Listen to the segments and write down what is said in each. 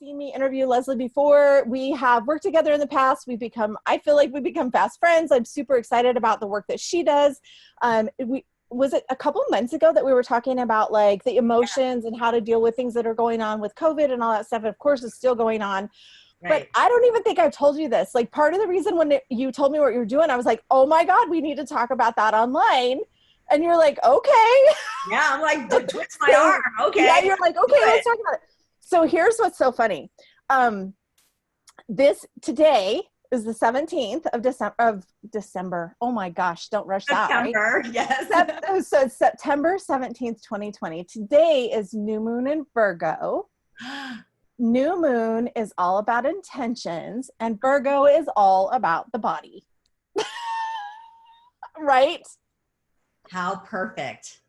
seen me interview Lesley before. We have worked together in the past. I feel like we've become fast friends. I'm super excited about the work that she does. Was it a couple months ago that we were talking about like the emotions and how to deal with things that are going on with COVID and all that stuff? And of course, it's still going on. Right. But I don't even think I've told you this. Like part of the reason when you told me what you were doing, I was like, oh my God, we need to talk about that online. And you're like, okay. Yeah, I'm like, twist my arm. Okay. Yeah, you're like, okay, let's talk about it. So here's what's so funny. Today is the 17th of December. Oh my gosh, don't rush September, that, right? Yes. So it's September 17th, 2020. Today is new moon in Virgo. New moon is all about intentions, and Virgo is all about the body. Right? How perfect.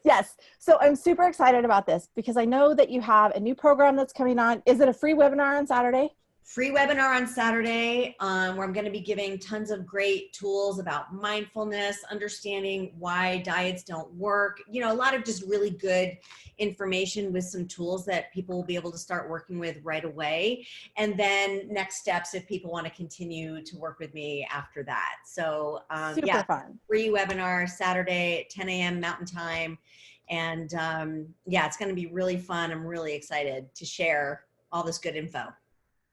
Yes. So I'm super excited about this because I know that you have a new program that's coming on. Is it a free webinar on Saturday? Free webinar on Saturday where I'm going to be giving tons of great tools about mindfulness, understanding why diets don't work, you know, a lot of just really good information with some tools that people will be able to start working with right away. And then next steps if people want to continue to work with me after that. So super fun. Free webinar Saturday at 10 a.m. Mountain Time. And yeah, it's going to be really fun. I'm really excited to share all this good info.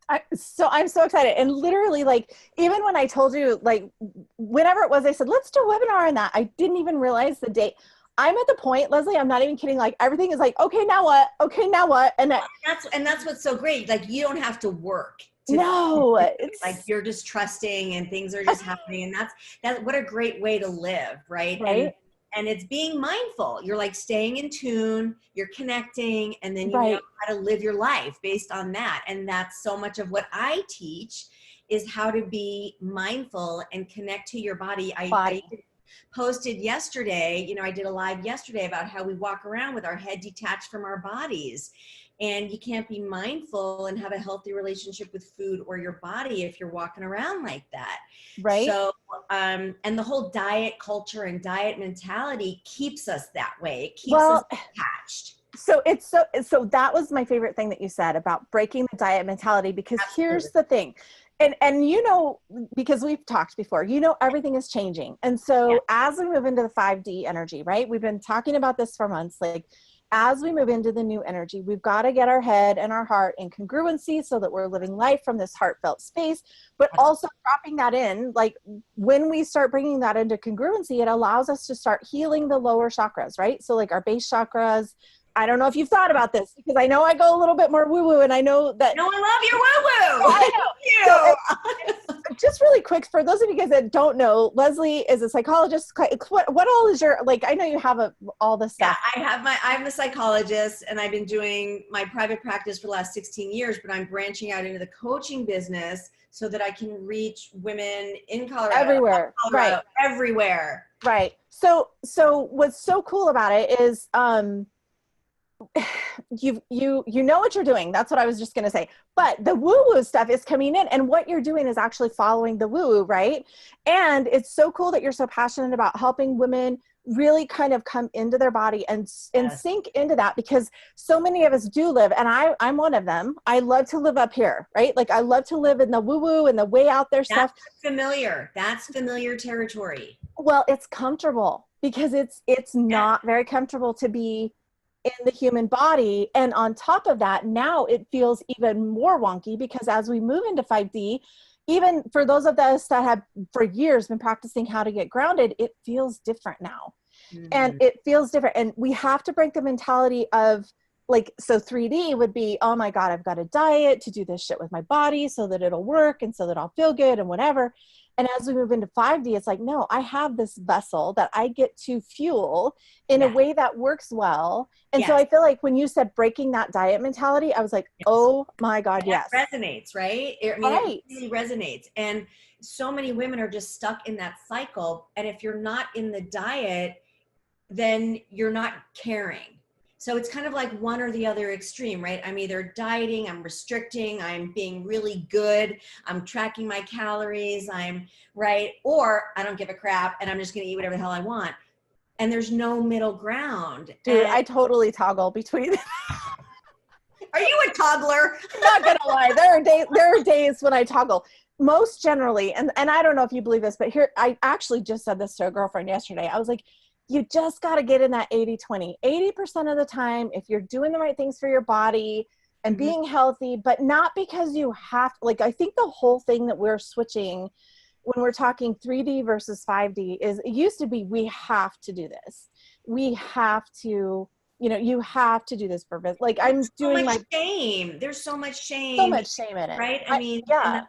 I'm so excited. And literally, like, even when I told you, like, whenever it was, I said, let's do a webinar on that. I didn't even realize the date. I'm at the point, Lesley, I'm not even kidding. Like, everything is like, okay, now what? Okay, now what? And that's what's so great. Like, you don't have to work. It's like you're just trusting and things are just happening. And that's what a great way to live. Right. And it's being mindful. You're like staying in tune, you're connecting, and then you know how to live your life based on that. And that's so much of what I teach is how to be mindful and connect to your body. I posted yesterday, you know, I did a live yesterday about how we walk around with our head detached from our bodies. And you can't be mindful and have a healthy relationship with food or your body if you're walking around like that. Right. So, and the whole diet culture and diet mentality keeps us that way. It keeps us attached. So that was my favorite thing that you said about breaking the diet mentality, because here's the thing. And you know, because we've talked before, you know, everything is changing. And so as we move into the 5D energy, right? We've been talking about this for months, like, as we move into the new energy, we've got to get our head and our heart in congruency so that we're living life from this heartfelt space, but also dropping that in. Like when we start bringing that into congruency, it allows us to start healing the lower chakras, right? So like our base chakras. I don't know if you've thought about this, because I know I go a little bit more woo-woo, and I know that. No, I love your woo-woo. I know. So just really quick, for those of you guys that don't know, Lesley is a psychologist. What all is your, like, I know you have all this stuff. Yeah, I'm a psychologist, and I've been doing my private practice for the last 16 years, but I'm branching out into the coaching business so that I can reach women in Colorado. Everywhere. Everywhere. Right. So what's so cool about it is, you know what you're doing. That's what I was just going to say. But the woo-woo stuff is coming in, and what you're doing is actually following the woo-woo, right? And it's so cool that you're so passionate about helping women really kind of come into their body and sink into that, because so many of us do live, and I'm one of them. I love to live up here, right? Like I love to live in the woo-woo and the way out there stuff. That's familiar territory. Well, it's comfortable, because it's not very comfortable to be in the human body. And on top of that, now it feels even more wonky, because as we move into 5D, even for those of us that have for years been practicing how to get grounded, it feels different now. And it feels different. And we have to break the mentality of like, so 3D would be, oh my God, I've got a diet to do this shit with my body so that it'll work and so that I'll feel good and whatever. And as we move into 5D, it's like, no, I have this vessel that I get to fuel in a way that works well. And so I feel like when you said breaking that diet mentality, I was like, oh my God, yes. It resonates, right? It really resonates. And so many women are just stuck in that cycle. And if you're not in the diet, then you're not caring. So it's kind of like one or the other extreme, right? I'm either dieting, I'm restricting, I'm being really good, I'm tracking my calories, or I don't give a crap and I'm just going to eat whatever the hell I want. And there's no middle ground. Dude, I totally toggle between Are you a toddler? I'm not gonna lie. There are days when I toggle. Most generally, and I don't know if you believe this, but here, I actually just said this to a girlfriend yesterday. I was like, you just got to get in that 80-20. 80% of the time, if you're doing the right things for your body and being healthy, but not because you have, like, I think the whole thing that we're switching when we're talking 3D versus 5D is, it used to be, we have to do this. We have to, you have to do this for business. Like, I'm doing my shame. There's so much shame. So much shame in it. Right? I mean, and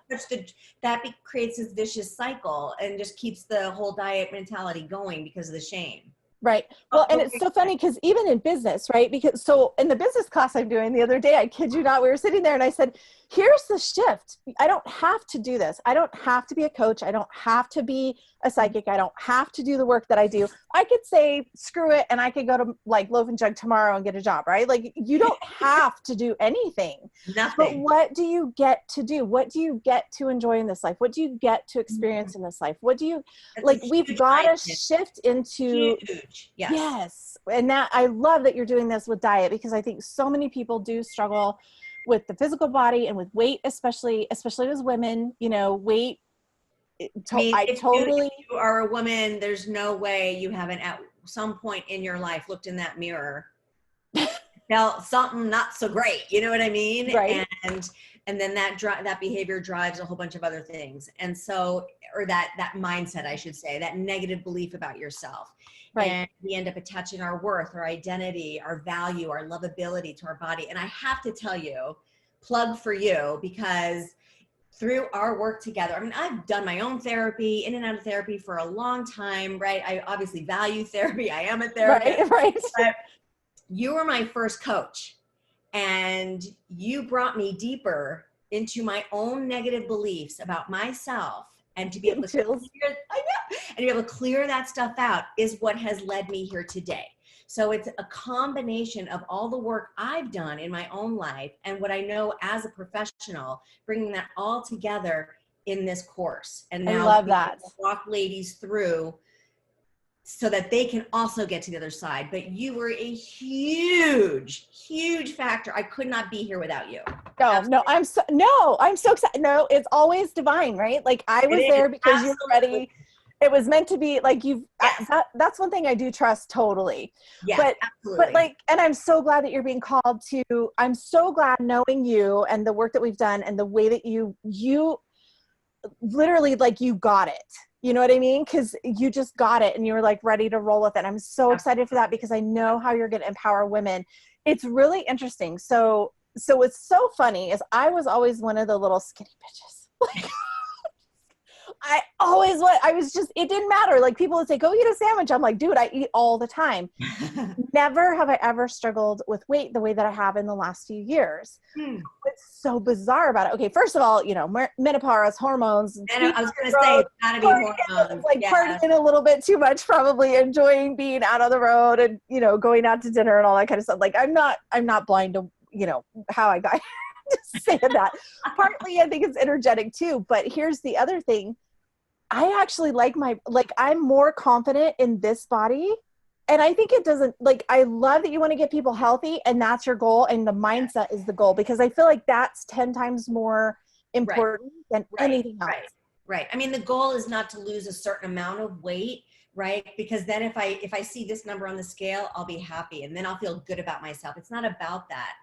creates this vicious cycle and just keeps the whole diet mentality going because of the shame. Right. Well, and it's so funny because even in business, right? Because so in the business class I'm doing the other day, I kid you not, we were sitting there and I said, here's the shift. I don't have to do this. I don't have to be a coach. I don't have to be a psychic. I don't have to do the work that I do. I could say, screw it. And I could go to like Loaf and Jug tomorrow and get a job, right? Like, you don't have to do anything. Nothing. But what do you get to do? What do you get to enjoy in this life? What do you get to experience in this life? What do you, like, we've got to shift into, huge. Yes. And that, I love that you're doing this with diet, because I think so many people do struggle with the physical body and with weight, especially as women, weight. If you are a woman, there's no way you haven't at some point in your life looked in that mirror, felt something not so great. You know what I mean? Right. And then that behavior drives a whole bunch of other things. And so, or that mindset, I should say, that negative belief about yourself. Right. And we end up attaching our worth, our identity, our value, our lovability to our body. And I have to tell you, plug for you, because through our work together, I mean, I've done my own therapy, in and out of therapy for a long time, right? I obviously value therapy. I am a therapist. Right. But you were my first coach, and you brought me deeper into my own negative beliefs about myself, and to be able to clear that stuff out is what has led me here today. So it's a combination of all the work I've done in my own life and what I know as a professional, bringing that all together in this course. And now I love that. Walk ladies through so that they can also get to the other side. But you were a huge, huge factor. I could not be here without you. No, I'm so excited. No, it's always divine, right? Like, I was there because you were ready. It was meant to be. Like, that's one thing I do trust totally. Yeah, but absolutely. But like, and I'm so glad that you're being called to, I'm so glad knowing you and the work that we've done and the way that you literally, like, you got it. You know what I mean? Because you just got it and you were like ready to roll with it. I'm so excited for that, because I know how you're going to empower women. It's really interesting. So what's so funny is I was always one of the little skinny bitches. It didn't matter. Like, people would say, go eat a sandwich. I'm like, dude, I eat all the time. Never have I ever struggled with weight the way that I have in the last few years. What's so bizarre about it? Okay, first of all, menopause, hormones. And I was going to say, it's gotta be hormones. Like, partying a little bit too much, probably enjoying being out on the road and, going out to dinner and all that kind of stuff. Like, I'm not blind to, how I got just saying that. Partly, I think it's energetic too, but here's the other thing. I actually I'm more confident in this body. And I think it doesn't, like, I love that you want to get people healthy and that's your goal. And the mindset is the goal, because I feel like that's 10 times more important than anything else. Right. I mean, the goal is not to lose a certain amount of weight, right? Because then if I see this number on the scale, I'll be happy and then I'll feel good about myself. It's not about that.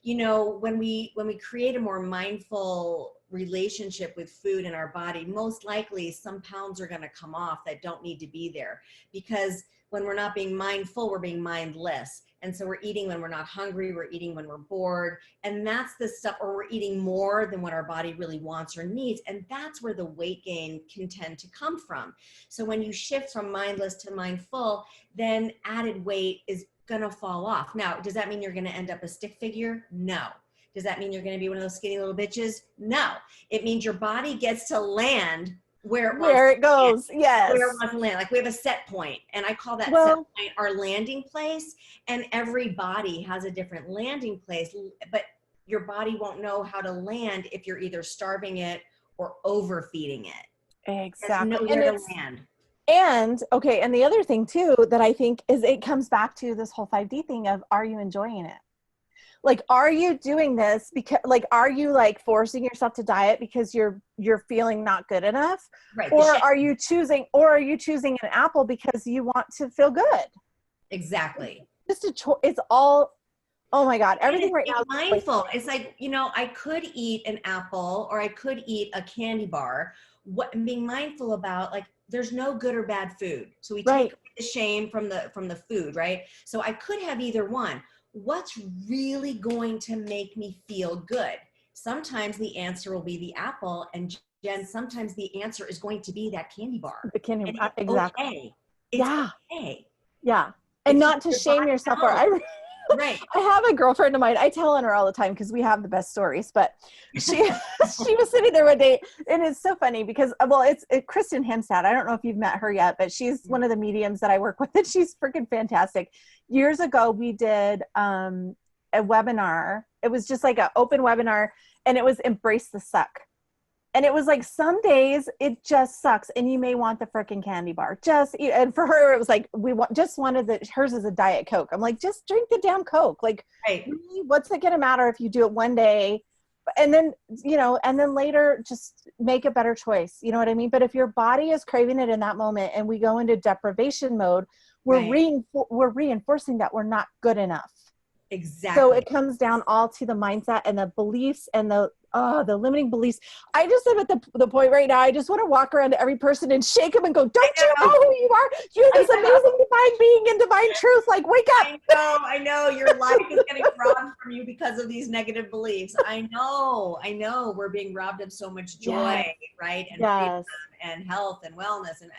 When we create a more mindful relationship with food in our body, most likely some pounds are going to come off that don't need to be there, because when we're not being mindful, we're being mindless. And so we're eating when we're not hungry, we're eating when we're bored. And that's the stuff, or we're eating more than what our body really wants or needs. And that's where the weight gain can tend to come from. So when you shift from mindless to mindful, then added weight is going to fall off. Now, does that mean you're going to end up a stick figure? No. Does that mean you're going to be one of those skinny little bitches? No. It means your body gets to land where it goes. Yes. Where it wants to land. Like, we have a set point, and I call that set point our landing place. And every body has a different landing place, but your body won't know how to land if you're either starving it or overfeeding it. Exactly. There's nowhere to land. And okay, and the other thing too that I think is, it comes back to this whole 5D thing of, are you enjoying it? Like, are you doing this because, like, are you like forcing yourself to diet because you're feeling not good enough? Right. Or are you choosing an apple because you want to feel good? Exactly. Just a choice. It's all, oh my God, everything right now. Mindful. It's like, you know, I could eat an apple or I could eat a candy bar. What being mindful about, like, there's no good or bad food. So we take the shame from the food, right? So I could have either one. What's really going to make me feel good? Sometimes the answer will be the apple, and Jen, sometimes the answer is going to be that candy bar. The candy, and it's exactly. okay. It's okay. Yeah. And It's not to shame yourself. Or right. I have a girlfriend of mine, I tell on her all the time because we have the best stories, but she she was sitting there one day, and it's so funny because, well, it's Kristen Hemstad. I don't know if you've met her yet, but she's one of the mediums that I work with, and she's freaking fantastic. Years ago, we did a webinar. It was just like an open webinar, and it was Embrace the Suck. And it was like, some days it just sucks and you may want the freaking candy bar. And for her, it was like, hers is a Diet Coke. I'm like, just drink the damn Coke. Like, really, what's it going to matter if you do it one day? And then, and then later just make a better choice. You know what I mean? But if your body is craving it in that moment and we go into deprivation mode, we're reinforcing that we're not good enough. Exactly. So it comes down all to the mindset and the beliefs and the limiting beliefs. I just am at the point right now, I just want to walk around to every person and shake them and go, don't you know who you are? You're this amazing divine being in divine truth. Like, wake up. I know. Your life is getting robbed from you because of these negative beliefs. I know. We're being robbed of so much joy, right? And freedom and health and wellness and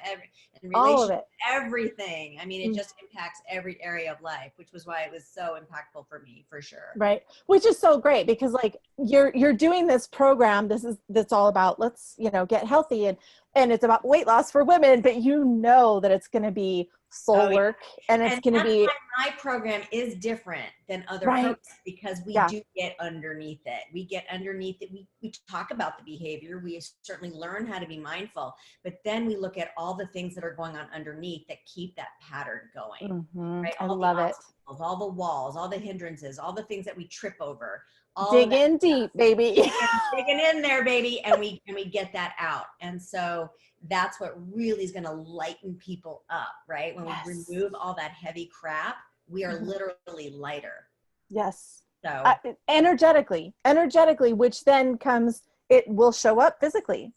relationship, everything. I mean, it just impacts every area of life, which was why it was so impactful for me, for sure. Right. Which is so great because, like, you're doing this program. That's all about, let's, get healthy, and it's about weight loss for women, but that it's going to be soul work, and it's going to be, my program is different than other programs because we do get underneath it. We get underneath it. We talk about the behavior. We certainly learn how to be mindful, but then we look at all the things that are going on underneath that keep that pattern going. Right? I love it. All the walls, all the hindrances, all the things that we trip over. Dig in deep, baby. Digging in there, baby, and we get that out. And so that's what really is going to lighten people up, right? When we remove all that heavy crap, we are literally lighter. Yes. So energetically, which then it will show up physically.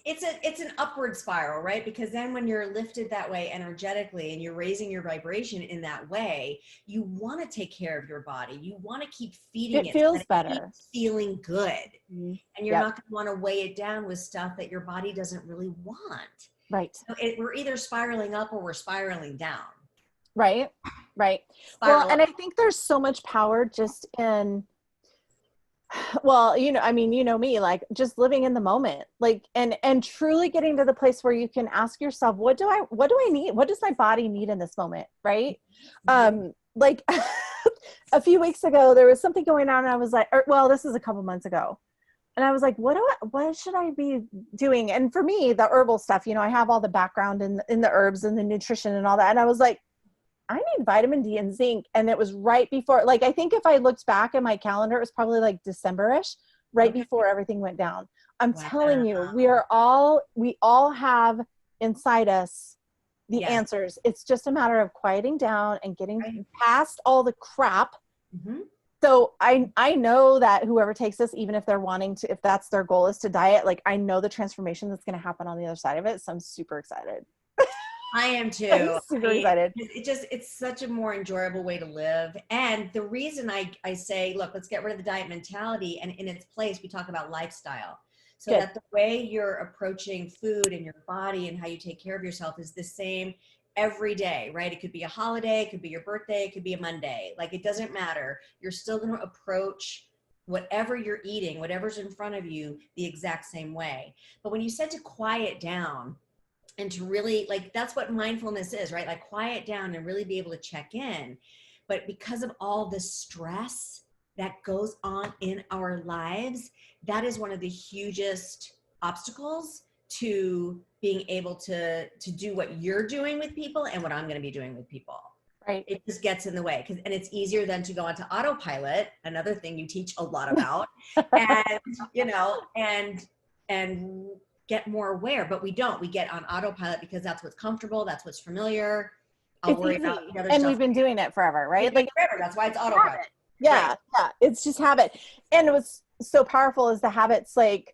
It's an upward spiral, right? Because then when you're lifted that way energetically and you're raising your vibration in that way, you want to take care of your body. You want to keep feeding it. It feels better. Feeling good. And you're not going to want to weigh it down with stuff that your body doesn't really want. Right. So we're either spiraling up or we're spiraling down. Right. Well, and I think there's so much power just in, well, I mean, me, like, just living in the moment, like, and truly getting to the place where you can ask yourself, what do I need? What does my body need in this moment? Right. Like a few weeks ago, there was something going on and I was like, this is a couple months ago. And I was like, what should I be doing? And for me, the herbal stuff, I have all the background in the herbs and the nutrition and all that. And I was like, I need vitamin D and zinc. And it was right before, like, I think if I looked back at my calendar, it was probably like December-ish, right before everything went down. I'm telling you, we all have inside us the answers. It's just a matter of quieting down and getting past all the crap. So I know that whoever takes this, even if they're if that's their goal is to diet, like, I know the transformation that's going to happen on the other side of it. So I'm super excited. I am too. I'm super excited. It's such a more enjoyable way to live. And the reason I say, look, let's get rid of the diet mentality, and in its place, we talk about lifestyle. So that the way you're approaching food and your body and how you take care of yourself is the same every day, right? It could be a holiday, it could be your birthday, it could be a Monday. Like, it doesn't matter. You're still going to approach whatever you're eating, whatever's in front of you, the exact same way. But when you said to quiet down, and to really, like, that's what mindfulness is, right? Like, quiet down and really be able to check in. But because of all the stress that goes on in our lives, that is one of the hugest obstacles to being able to do what you're doing with people and what I'm going to be doing with people. Right. It just gets in the way, and it's easier than to go onto autopilot, another thing you teach a lot about, and and get more aware. But we don't. We get on autopilot because that's what's comfortable, that's what's familiar. I'll It's worry easy. about the other And stuff. we've been doing it forever, right? Like forever. That's why it's autopilot. Habit. Yeah, right. Yeah. It's just habit. And what's so powerful is the habits like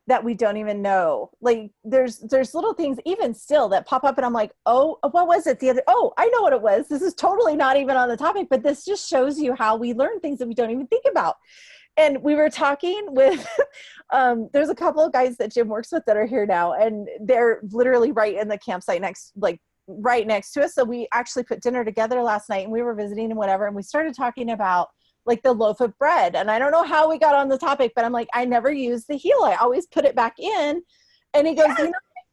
that we don't even know. Like there's little things even still that pop up and I'm like, oh, what was it I know what it was. This is totally not even on the topic, but this just shows you how we learn things that we don't even think about. And we were talking with, there's a couple of guys that Jim works with that are here now, and they're literally right in the campsite right next to us. So we actually put dinner together last night and we were visiting and whatever. And we started talking about like the loaf of bread. And I don't know how we got on the topic, but I'm like, I never use the heel. I always put it back in. And he goes,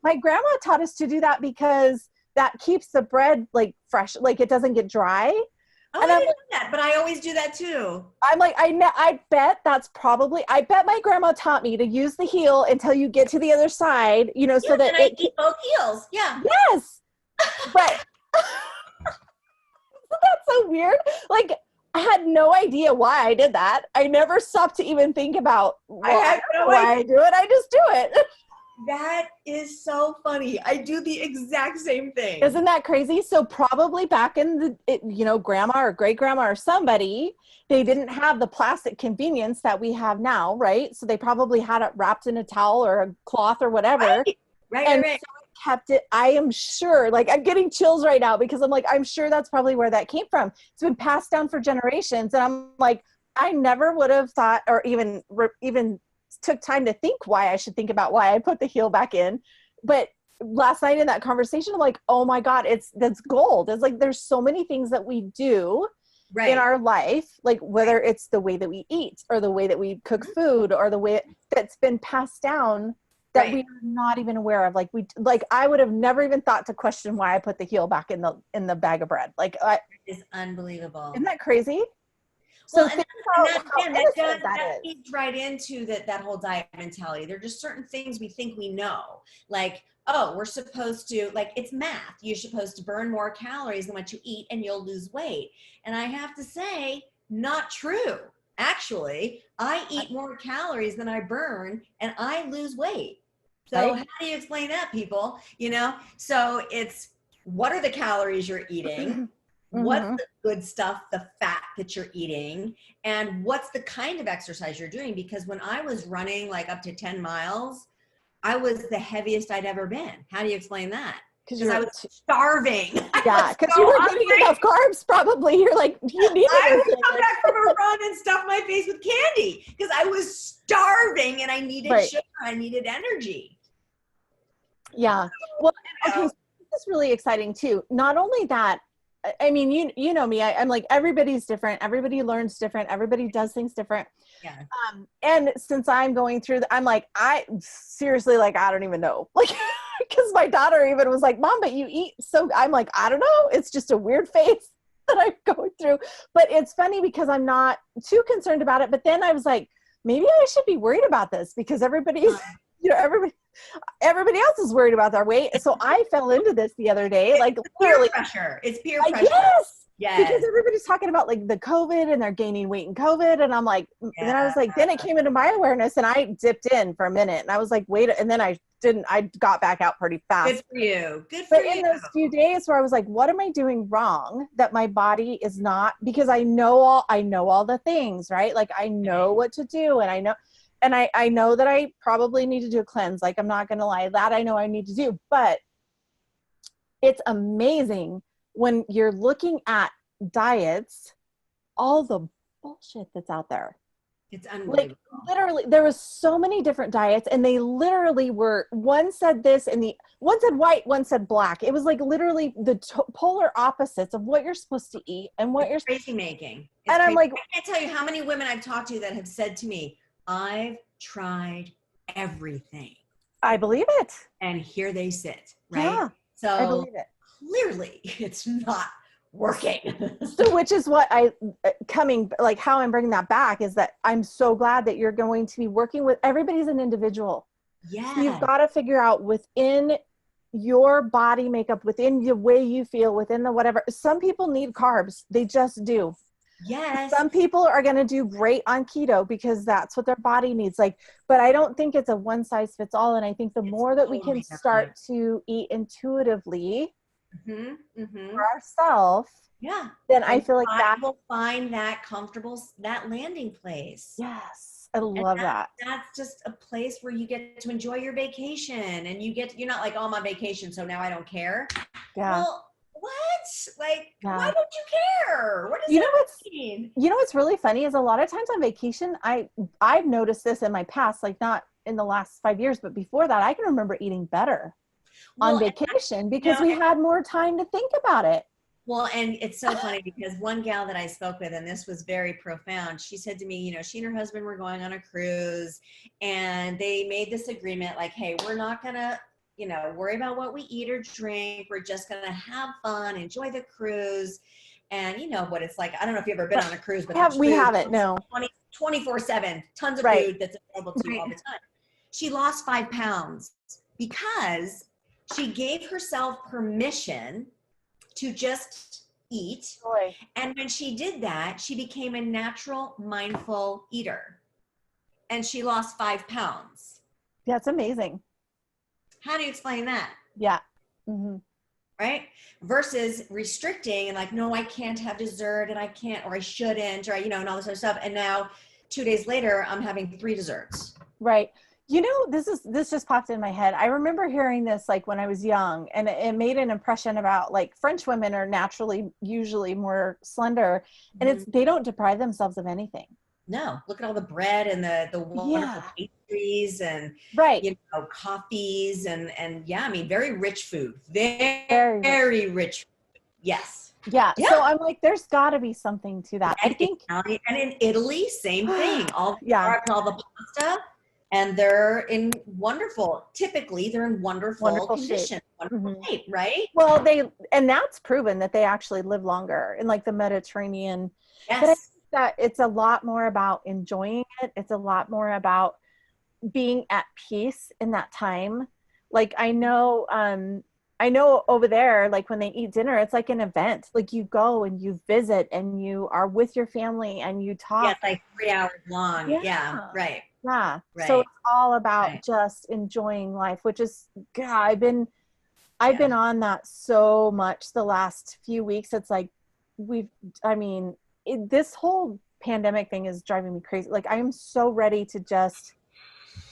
my grandma taught us to do that because that keeps the bread like fresh, like it doesn't get dry. Oh, and I didn't know that, but I always do that too. I'm like, I bet my grandma taught me to use the heel until you get to the other side, so that I eat both heels. Yeah. Yes. But that's so weird. Like, I had no idea why I did that. I never stopped to even think about why I do it. I just do it. That is so funny. I do the exact same thing. Isn't that crazy? So probably back in grandma or great grandma or somebody, they didn't have the plastic convenience that we have now, right? So they probably had it wrapped in a towel or a cloth or whatever. Right. So kept it. I am sure, like I'm getting chills right now because I'm like, I'm sure that's probably where that came from. It's been passed down for generations. And I'm like, I never would have thought or even took time to think why I should think about why I put the heel back in. But last night in that conversation, I'm like, oh my God, that's gold. It's like, there's so many things that we do in our life, like whether it's the way that we eat or the way that we cook food or the way that's been passed down that we are not even aware of. Like I would have never even thought to question why I put the heel back in the bag of bread. Like it is unbelievable. Isn't that crazy? So that feeds right into that whole diet mentality. There are just certain things we think we know. Like, oh, we're supposed to, like, it's math. You're supposed to burn more calories than what you eat and you'll lose weight. And I have to say, not true. Actually, I eat more calories than I burn and I lose weight. So how do you explain that, people? So it's, what are the calories you're eating? What's the good stuff, the fat that you're eating, and what's the kind of exercise you're doing? Because when I was running like up to 10 miles, I was the heaviest I'd ever been. How do you explain that? Because I was starving. Yeah, because you were getting enough carbs probably. You're like, you need I would come back from a run and stuff my face with candy because I was starving and I needed sugar. I needed energy. Yeah. Well, okay, so this is really exciting too. Not only that, I mean, you know me, I'm like, everybody's different. Everybody learns different. Everybody does things different. Yeah. And since I'm going through I'm like, I seriously, like, I don't even know. Like, because my daughter even was like, Mom, but you eat. So I'm like, I don't know. It's just a weird phase that I'm going through. But it's funny because I'm not too concerned about it. But then I was like, maybe I should be worried about this because everybody's, everybody else is worried about their weight. So I fell into this the other day, like literally pressure. It's peer pressure. Yes. Because everybody's talking about like the COVID and they're gaining weight in COVID. And I'm like, then I was like, then it came into my awareness and I dipped in for a minute and I was like, wait, and then I got back out pretty fast. Good for you. But in those few days where I was like, what am I doing wrong that my body is not, because I know all the things, right? Like I know what to do and I know that I probably need to do a cleanse. Like, I'm not going to lie, that I know I need to do, but it's amazing when you're looking at diets, all the bullshit that's out there. It's unbelievable. Like literally, there was so many different diets and they literally were, one said this and one said white, one said black. It was like literally the polar opposites of what you're supposed to eat and what you're crazy making. And I'm like, I can't tell you how many women I've talked to that have said to me, I've tried everything. I believe it. And here they sit, right? Yeah, so I believe it. Clearly it's not working. So which is what how I'm bringing that back is that I'm so glad that you're going to be working with, everybody's an individual. Yeah. So you've got to figure out within your body makeup, within the way you feel, within the whatever. Some people need carbs. They just do. Yes. Some people are going to do great on keto because that's what their body needs. Like, but I don't think it's a one size fits all. And I think the more that we can start to eat intuitively for ourselves, then I feel like that will find that comfortable, that landing place. Yes. I love that. That's just a place where you get to enjoy your vacation, and you're not like, oh, I'm on vacation, so now I don't care. Yeah. Well, what? Like, why don't you care? What does that mean? You know what's really funny is a lot of times on vacation, I've noticed this in my past, like not in the last 5 years, but before that, I can remember eating better on vacation because we had more time to think about it. Well, and it's so funny because one gal that I spoke with, and this was very profound, she said to me, you know, she and her husband were going on a cruise, and they made this agreement like, hey, we're not going to, you know, worry about what we eat or drink. We're just going to have fun, enjoy the cruise. And you know what it's like. I don't know if you've ever been on a cruise, but we haven't, no. 24/7, tons of food that's available to you all the time. She lost 5 pounds because she gave herself permission to just eat. And when she did that, she became a natural, mindful eater. And she lost 5 pounds. That's amazing. How do you explain that? Yeah. Right? Versus restricting and like, no, I can't have dessert and I can't, or I shouldn't, or, you know, and all this other stuff. And now 2 days later, I'm having 3 desserts. Right. You know, this just popped in my head. I remember hearing this like when I was young, and it made an impression about like French women are naturally usually more slender, and they don't deprive themselves of anything. No, look at all the bread and the wonderful pastries and you know, coffees and yeah, I mean, very rich food, very rich. Yes. Yeah. So I'm like, there's got to be something to that. And I think, and in Italy, same thing. All the pasta. And they're in typically they're in wonderful condition, wonderful shape, right? Well, and that's proven that they actually live longer in like the Mediterranean. Yes. But I think that it's a lot more about enjoying it. It's a lot more about being at peace in that time. Like I know over there, like when they eat dinner, it's like an event. Like you go and you visit and you are with your family and you talk. Yeah, it's like 3 hours long. Yeah, right. Yeah. Right. So it's all about just enjoying life, which is, God, I've been on that so much the last few weeks. It's like this whole pandemic thing is driving me crazy. Like I am so ready to just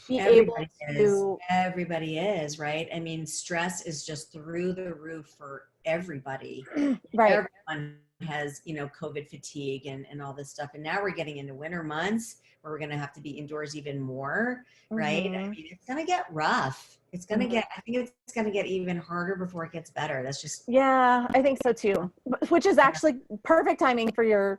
be able to. Everybody is, right? I mean, stress is just through the roof for everybody. Right. Everyone has, you know, COVID fatigue and all this stuff. And now we're getting into winter months where we're going to have to be indoors even more, right? I mean, it's going to get rough. It's going to I think it's going to get even harder before it gets better. That's just. Yeah, I think so too. Which is actually perfect timing for your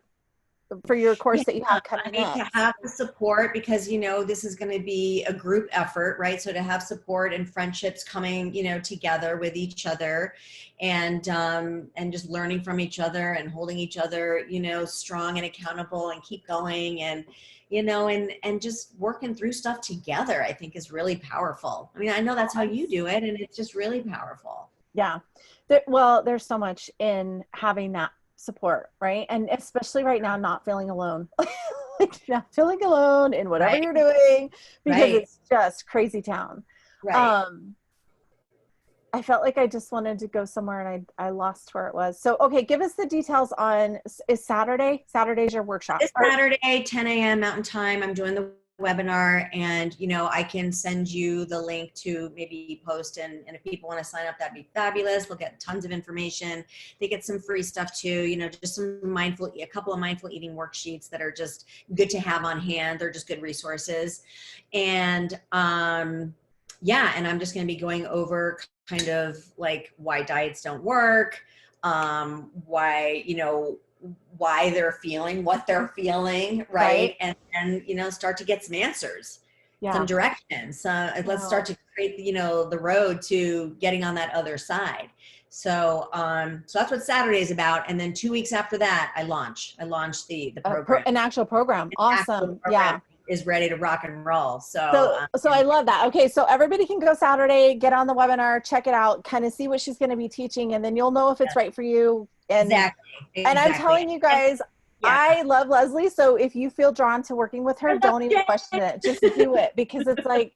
course that you have coming up. To have the support, because you know this is going to be a group effort, right? So to have support and friendships coming, you know, together with each other, and just learning from each other and holding each other, you know, strong and accountable, and keep going, and you know, and just working through stuff together, I think is really powerful. I mean, I know that's how you do it, and it's just really powerful. Yeah. There's so much in having that support, right? And especially right now, not feeling alone. Like not feeling alone in whatever you're doing, because it's just crazy town. Right. I felt like I just wanted to go somewhere and I lost where it was. So, okay, give us the details on, is Saturday's your workshop? It's Saturday, 10 a.m. Mountain Time. I'm doing the webinar, and you know, I can send you the link to maybe post, and if people want to sign up, that'd be fabulous. They'll get tons of information. They get some free stuff too, you know, just a couple of mindful eating worksheets that are just good to have on hand. They're just good resources. and and I'm just going to be going over kind of like why diets don't work, why, you know, why they're feeling what they're feeling, right? And you know, start to get some answers, some direction. So let's start to create, you know, the road to getting on that other side. So so that's what Saturday is about. And then 2 weeks after that, I launch the program. An actual program. Awesome. is ready to rock and roll. So I love that. Okay, so everybody can go Saturday, get on the webinar, check it out, kind of see what she's going to be teaching, and then you'll know if it's right for you. And and I'm telling you guys, I love Lesley. So if you feel drawn to working with her, don't even question it. Just do it, because it's like,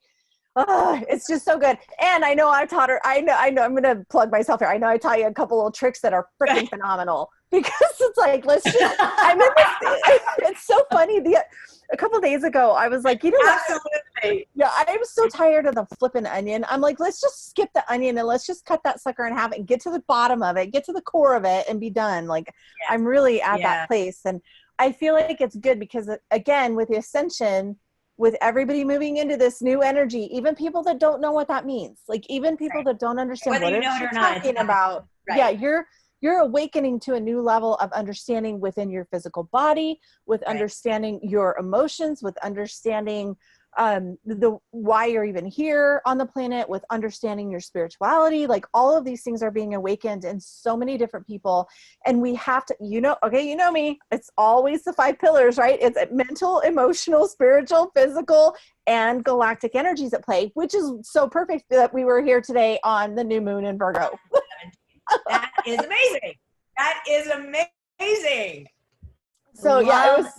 oh, it's just so good. And I know I've taught her, I know I'm going to plug myself here. I know I taught you a couple little tricks that are freaking phenomenal, because it's like, let's just, I'm in this, it's so funny. A couple of days ago, I was like, you know what? Absolutely. Yeah, I was so tired of the flipping onion. I'm like, let's just skip the onion and let's just cut that sucker in half and get to the bottom of it, get to the core of it and be done. Like, I'm really at that place. And I feel like it's good because, again, with the ascension, with everybody moving into this new energy, even people that don't know what that means, like even people that don't understand what it is you're talking about. Yeah, you're awakening to a new level of understanding within your physical body, with understanding your emotions, with understanding the why you're even here on the planet, with understanding your spirituality. Like all of these things are being awakened in so many different people. And we have to, you know me, it's always the 5 pillars, right? It's mental, emotional, spiritual, physical, and galactic energies at play, which is so perfect that we were here today on the new moon in Virgo. That is amazing. That is amazing. So Love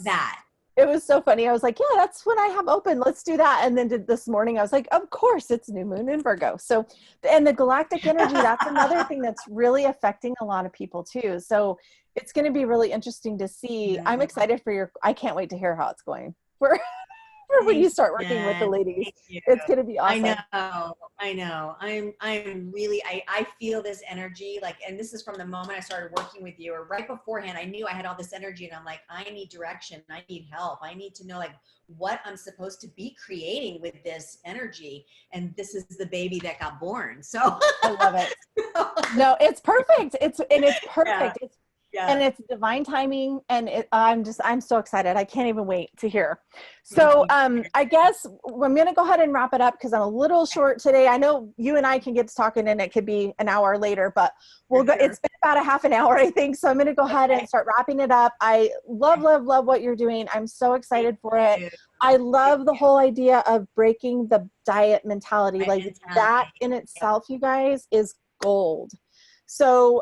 yeah, it was so funny. I was like, yeah, that's what I have open. Let's do that. And then this morning I was like, of course, it's new moon in Virgo. So, and the galactic energy, that's another thing that's really affecting a lot of people too. So it's going to be really interesting to see. I'm excited for I can't wait to hear how it's going. When you start working with the ladies, it's going to be awesome. I know. I'm really, I feel this energy, like, and this is from the moment I started working with you, or right beforehand, I knew I had all this energy and I'm like, I need direction. I need help. I need to know like what I'm supposed to be creating with this energy. And this is the baby that got born. So I love it. No, it's perfect. It's perfect. And it's divine timing, and I'm so excited. I can't even wait to hear. So I guess I'm going to go ahead and wrap it up because I'm a little short today. I know you and I can get to talking and it could be an hour later, but we'll go. It's been about a half an hour, I think. So I'm going to go ahead and start wrapping it up. I love what you're doing. I'm so excited for it. I love the whole idea of breaking the diet mentality. Like that in itself, you guys, is gold. So,